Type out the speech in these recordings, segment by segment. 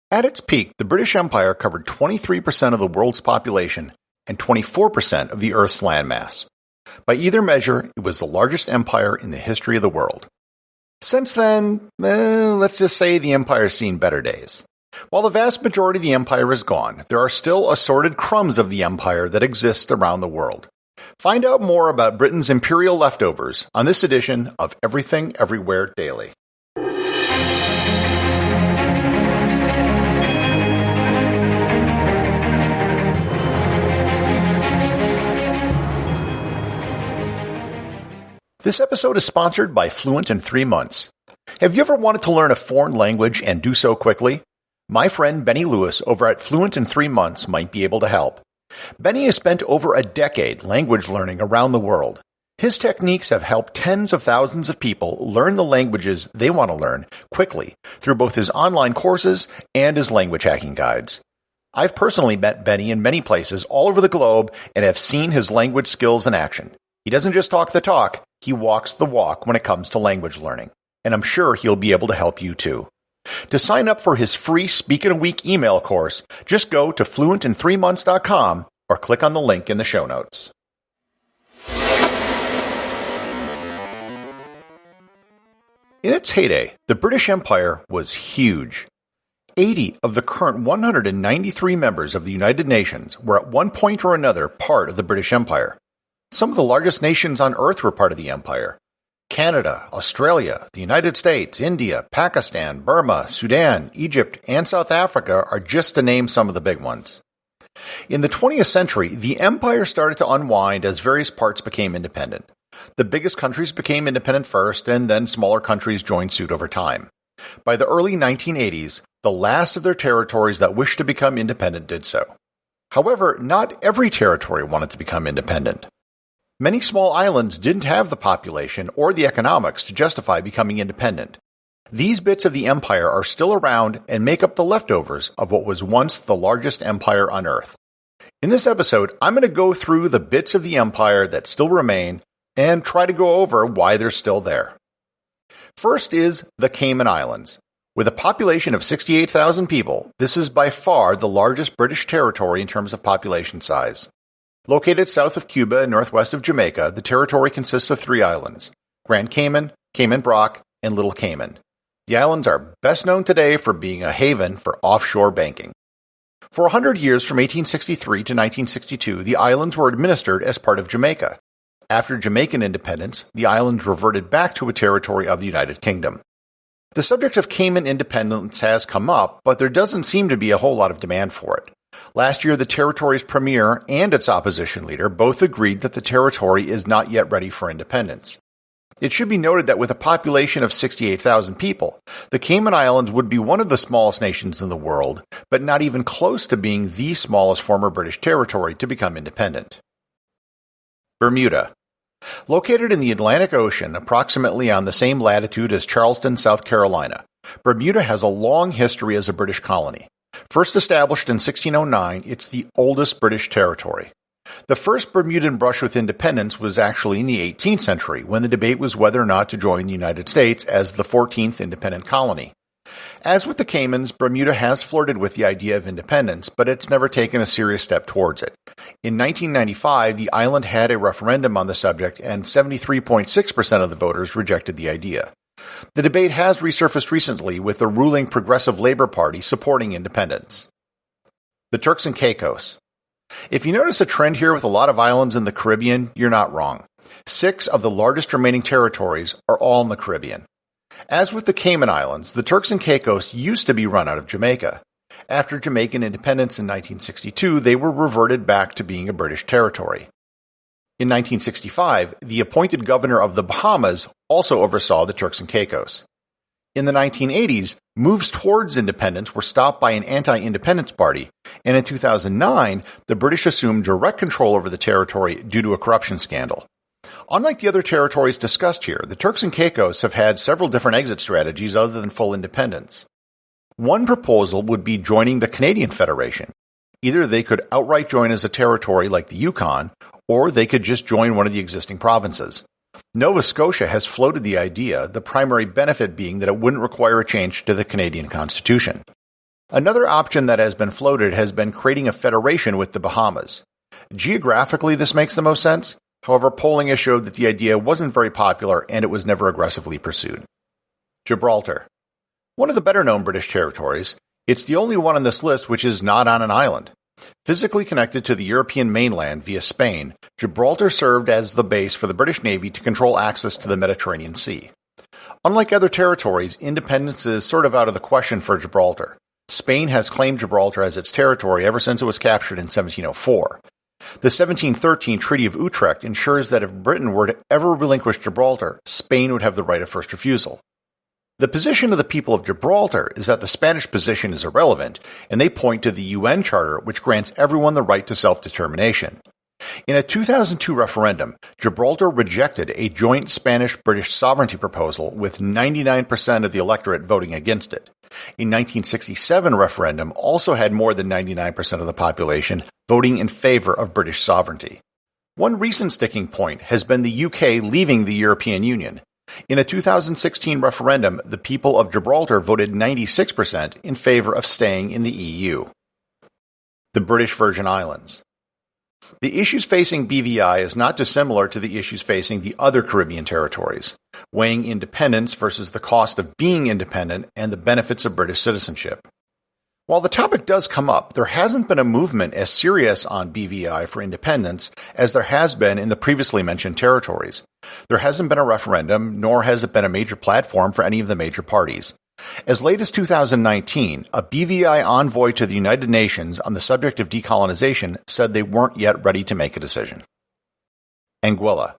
At its peak, the British Empire covered 23% of the world's population and 24% of the Earth's landmass. By either measure, it was the largest empire in the history of the world. Since then, let's just say the empire's seen better days. While the vast majority of the empire is gone, there are still assorted crumbs of the empire that exist around the world. Find out more about Britain's imperial leftovers on this edition of Everything Everywhere Daily. This episode is sponsored by Fluent in 3 months. Have you ever wanted to learn a foreign language and do so quickly? My friend Benny Lewis over at Fluent in 3 months might be able to help. Benny has spent over a decade language learning around the world. His techniques have helped tens of thousands of people learn the languages they want to learn quickly through both his online courses and his language hacking guides. I've personally met Benny in many places all over the globe and have seen his language skills in action. He doesn't just talk the talk, he walks the walk when it comes to language learning. And I'm sure he'll be able to help you too. To sign up for his free Speak in a Week email course, just go to fluentin3months.com or click on the link in the show notes. In its heyday, the British Empire was huge. 80 of the current 193 members of the United Nations were at one point or another part of the British Empire. Some of the largest nations on Earth were part of the empire. Canada, Australia, the United States, India, Pakistan, Burma, Sudan, Egypt, and South Africa are just to name some of the big ones. In the 20th century, the empire started to unwind as various parts became independent. The biggest countries became independent first, and then smaller countries joined suit over time. By the early 1980s, the last of their territories that wished to become independent did so. However, not every territory wanted to become independent. Many small islands didn't have the population or the economics to justify becoming independent. These bits of the empire are still around and make up the leftovers of what was once the largest empire on Earth. In this episode, I'm going to go through the bits of the empire that still remain and try to go over why they're still there. First is the Cayman Islands. With a population of 68,000 people, this is by far the largest British territory in terms of population size. Located south of Cuba and northwest of Jamaica, the territory consists of 3 islands: Grand Cayman, Cayman Brac, and Little Cayman. The islands are best known today for being a haven for offshore banking. For 100 years, from 1863 to 1962, the islands were administered as part of Jamaica. After Jamaican independence, the islands reverted back to a territory of the United Kingdom. The subject of Cayman independence has come up, but there doesn't seem to be a whole lot of demand for it. Last year, the territory's premier and its opposition leader both agreed that the territory is not yet ready for independence. It should be noted that with a population of 68,000 people, the Cayman Islands would be one of the smallest nations in the world, but not even close to being the smallest former British territory to become independent. Bermuda. Located in the Atlantic Ocean, approximately on the same latitude as Charleston, South Carolina, Bermuda has a long history as a British colony. First established in 1609, it's the oldest British territory. The first Bermudan brush with independence was actually in the 18th century, when the debate was whether or not to join the United States as the 14th independent colony. As with the Caymans, Bermuda has flirted with the idea of independence, but it's never taken a serious step towards it. In 1995, the island had a referendum on the subject, and 73.6% of the voters rejected the idea. The debate has resurfaced recently, with the ruling Progressive Labour Party supporting independence. The Turks and Caicos. If you notice a trend here with a lot of islands in the Caribbean, you're not wrong. 6 of the largest remaining territories are all in the Caribbean. As with the Cayman Islands, the Turks and Caicos used to be run out of Jamaica. After Jamaican independence in 1962, they were reverted back to being a British territory. In 1965, the appointed governor of the Bahamas also oversaw the Turks and Caicos. In the 1980s, moves towards independence were stopped by an anti-independence party, and in 2009, the British assumed direct control over the territory due to a corruption scandal. Unlike the other territories discussed here, the Turks and Caicos have had several different exit strategies other than full independence. One proposal would be joining the Canadian Federation. Either they could outright join as a territory like the Yukon, or they could just join one of the existing provinces. Nova Scotia has floated the idea, the primary benefit being that it wouldn't require a change to the Canadian Constitution. Another option that has been floated has been creating a federation with the Bahamas. Geographically, this makes the most sense. However, polling has showed that the idea wasn't very popular and it was never aggressively pursued. Gibraltar. One of the better-known British territories, it's the only one on this list which is not on an island. Physically connected to the European mainland via Spain, Gibraltar served as the base for the British Navy to control access to the Mediterranean Sea. Unlike other territories, independence is sort of out of the question for Gibraltar. Spain has claimed Gibraltar as its territory ever since it was captured in 1704. The 1713 Treaty of Utrecht ensures that if Britain were to ever relinquish Gibraltar, Spain would have the right of first refusal. The position of the people of Gibraltar is that the Spanish position is irrelevant, and they point to the UN Charter, which grants everyone the right to self-determination. In a 2002 referendum, Gibraltar rejected a joint Spanish-British sovereignty proposal with 99% of the electorate voting against it. A 1967 referendum also had more than 99% of the population voting in favor of British sovereignty. One recent sticking point has been the UK leaving the European Union. In a 2016 referendum, the people of Gibraltar voted 96% in favor of staying in the EU. The British Virgin Islands. The issues facing BVI is not dissimilar to the issues facing the other Caribbean territories, weighing independence versus the cost of being independent and the benefits of British citizenship. While the topic does come up, there hasn't been a movement as serious on BVI for independence as there has been in the previously mentioned territories. There hasn't been a referendum, nor has it been a major platform for any of the major parties. As late as 2019, a BVI envoy to the United Nations on the subject of decolonization said they weren't yet ready to make a decision. Anguilla.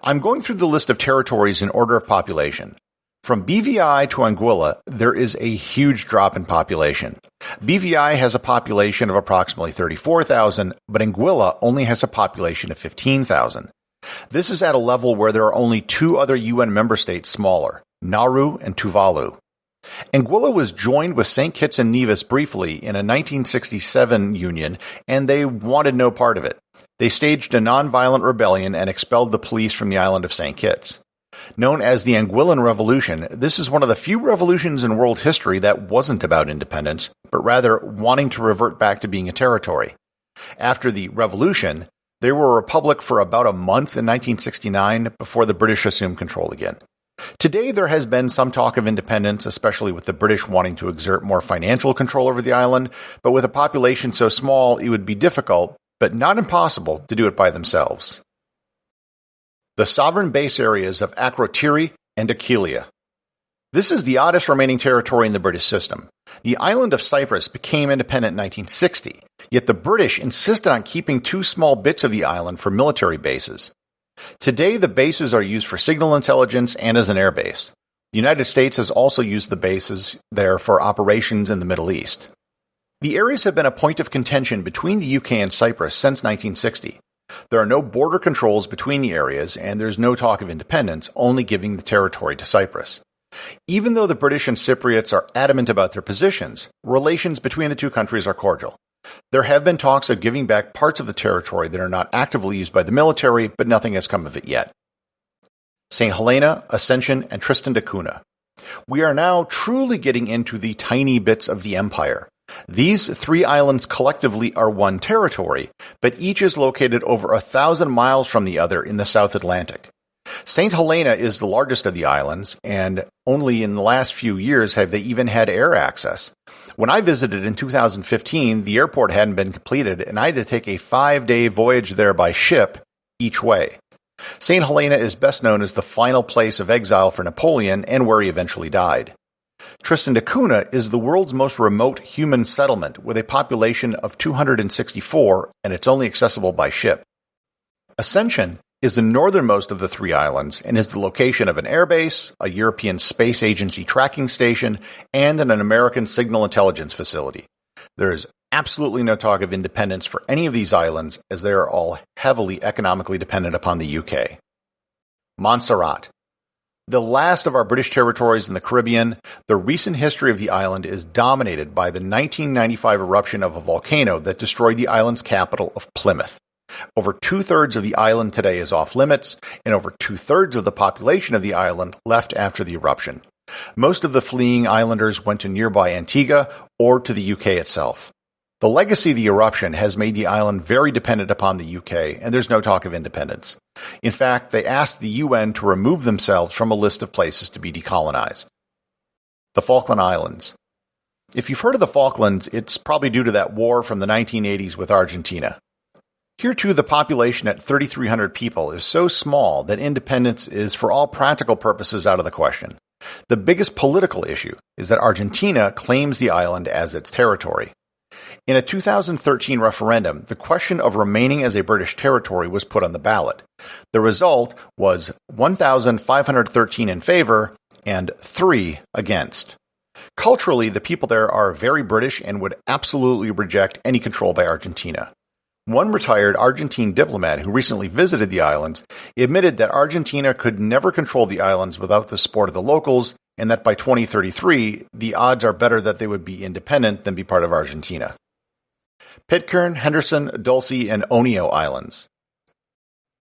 I'm going through the list of territories in order of population. From BVI to Anguilla, there is a huge drop in population. BVI has a population of approximately 34,000, but Anguilla only has a population of 15,000. This is at a level where there are only two other UN member states smaller, Nauru and Tuvalu. Anguilla was joined with St. Kitts and Nevis briefly in a 1967 union, and they wanted no part of it. They staged a non-violent rebellion and expelled the police from the island of St. Kitts. Known as the Anguillan Revolution, this is one of the few revolutions in world history that wasn't about independence, but rather wanting to revert back to being a territory. After the revolution, they were a republic for about a month in 1969 before the British assumed control again. Today there has been some talk of independence, especially with the British wanting to exert more financial control over the island, but with a population so small it would be difficult, but not impossible, to do it by themselves. The sovereign base areas of Akrotiri and Aquileia. This is the oddest remaining territory in the British system. The island of Cyprus became independent in 1960, yet the British insisted on keeping two small bits of the island for military bases. Today, the bases are used for signal intelligence and as an air base. The United States has also used the bases there for operations in the Middle East. The areas have been a point of contention between the UK and Cyprus since 1960. There are no border controls between the areas, and there's no talk of independence, only giving the territory to Cyprus. Even though the British and Cypriots are adamant about their positions, relations between the two countries are cordial. There have been talks of giving back parts of the territory that are not actively used by the military, but nothing has come of it yet. St. Helena, Ascension, and Tristan da Cunha. We are now truly getting into the tiny bits of the empire. These three islands collectively are one territory, but each is located over 1,000 miles from the other in the South Atlantic. St. Helena is the largest of the islands, and only in the last few years have they even had air access. When I visited in 2015, the airport hadn't been completed, and I had to take a 5-day voyage there by ship each way. St. Helena is best known as the final place of exile for Napoleon and where he eventually died. Tristan da Cunha is the world's most remote human settlement with a population of 264, and it's only accessible by ship. Ascension is the northernmost of the three islands and is the location of an airbase, a European Space Agency tracking station, and an American signal intelligence facility. There is absolutely no talk of independence for any of these islands, as they are all heavily economically dependent upon the UK. Montserrat. The last of our British territories in the Caribbean, the recent history of the island is dominated by the 1995 eruption of a volcano that destroyed the island's capital of Plymouth. Over 2/3 of the island today is off limits, and over 2/3 of the population of the island left after the eruption. Most of the fleeing islanders went to nearby Antigua or to the UK itself. The legacy of the eruption has made the island very dependent upon the UK, and there's no talk of independence. In fact, they asked the UN to remove themselves from a list of places to be decolonized. The Falkland Islands. If you've heard of the Falklands, it's probably due to that war from the 1980s with Argentina. Here too, the population at 3,300 people is so small that independence is for all practical purposes out of the question. The biggest political issue is that Argentina claims the island as its territory. In a 2013 referendum, the question of remaining as a British territory was put on the ballot. The result was 1,513 in favor and 3 against. Culturally, the people there are very British and would absolutely reject any control by Argentina. One retired Argentine diplomat who recently visited the islands admitted that Argentina could never control the islands without the support of the locals, and that by 2033, the odds are better that they would be independent than be part of Argentina. Pitcairn, Henderson, Dulce, and Onio Islands.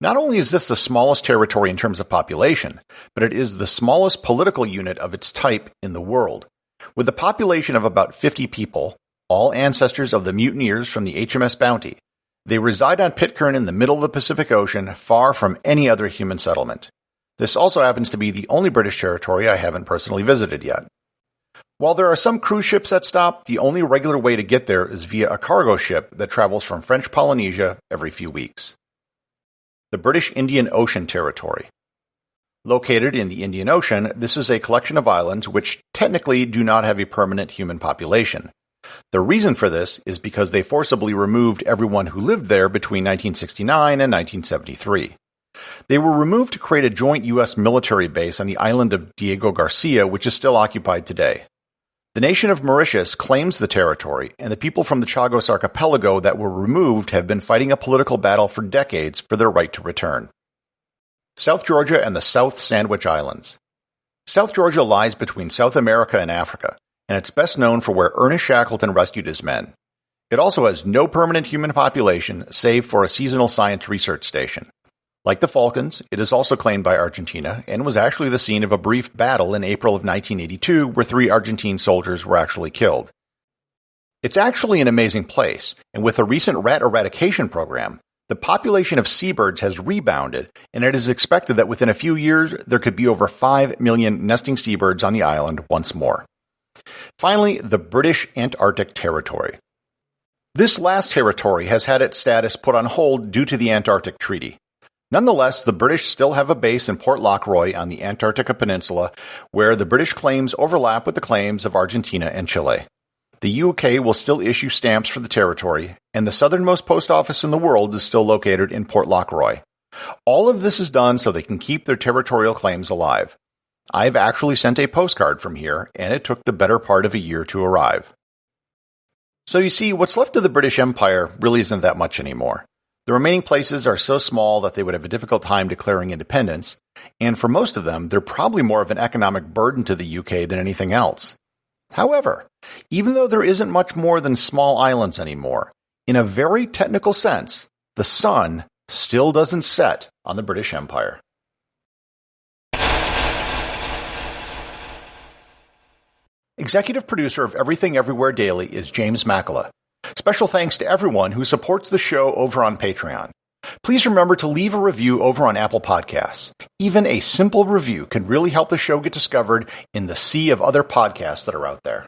Not only is this the smallest territory in terms of population, but it is the smallest political unit of its type in the world. With a population of about 50 people, all ancestors of the mutineers from the HMS Bounty, they reside on Pitcairn in the middle of the Pacific Ocean, far from any other human settlement. This also happens to be the only British territory I haven't personally visited yet. While there are some cruise ships that stop, the only regular way to get there is via a cargo ship that travels from French Polynesia every few weeks. The British Indian Ocean Territory. Located in the Indian Ocean, this is a collection of islands which technically do not have a permanent human population. The reason for this is because they forcibly removed everyone who lived there between 1969 and 1973. They were removed to create a joint U.S. military base on the island of Diego Garcia, which is still occupied today. The nation of Mauritius claims the territory, and the people from the Chagos archipelago that were removed have been fighting a political battle for decades for their right to return. South Georgia and the South Sandwich Islands. South Georgia lies between South America and Africa, and it's best known for where Ernest Shackleton rescued his men. It also has no permanent human population, save for a seasonal science research station. Like the Falklands, it is also claimed by Argentina, and was actually the scene of a brief battle in April of 1982 where 3 Argentine soldiers were actually killed. It's actually an amazing place, and with a recent rat eradication program, the population of seabirds has rebounded, and it is expected that within a few years there could be over 5 million nesting seabirds on the island once more. Finally, the British Antarctic Territory. This last territory has had its status put on hold due to the Antarctic Treaty. Nonetheless, the British still have a base in Port Lockroy on the Antarctica Peninsula, where the British claims overlap with the claims of Argentina and Chile. The UK will still issue stamps for the territory, and the southernmost post office in the world is still located in Port Lockroy. All of this is done so they can keep their territorial claims alive. I've actually sent a postcard from here, and it took the better part of a year to arrive. So you see, what's left of the British Empire really isn't that much anymore. The remaining places are so small that they would have a difficult time declaring independence, and for most of them, they're probably more of an economic burden to the UK than anything else. However, even though there isn't much more than small islands anymore, in a very technical sense, the sun still doesn't set on the British Empire. Executive producer of Everything Everywhere Daily is James Makala. Special thanks to everyone who supports the show over on Patreon. Please remember to leave a review over on Apple Podcasts. Even a simple review can really help the show get discovered in the sea of other podcasts that are out there.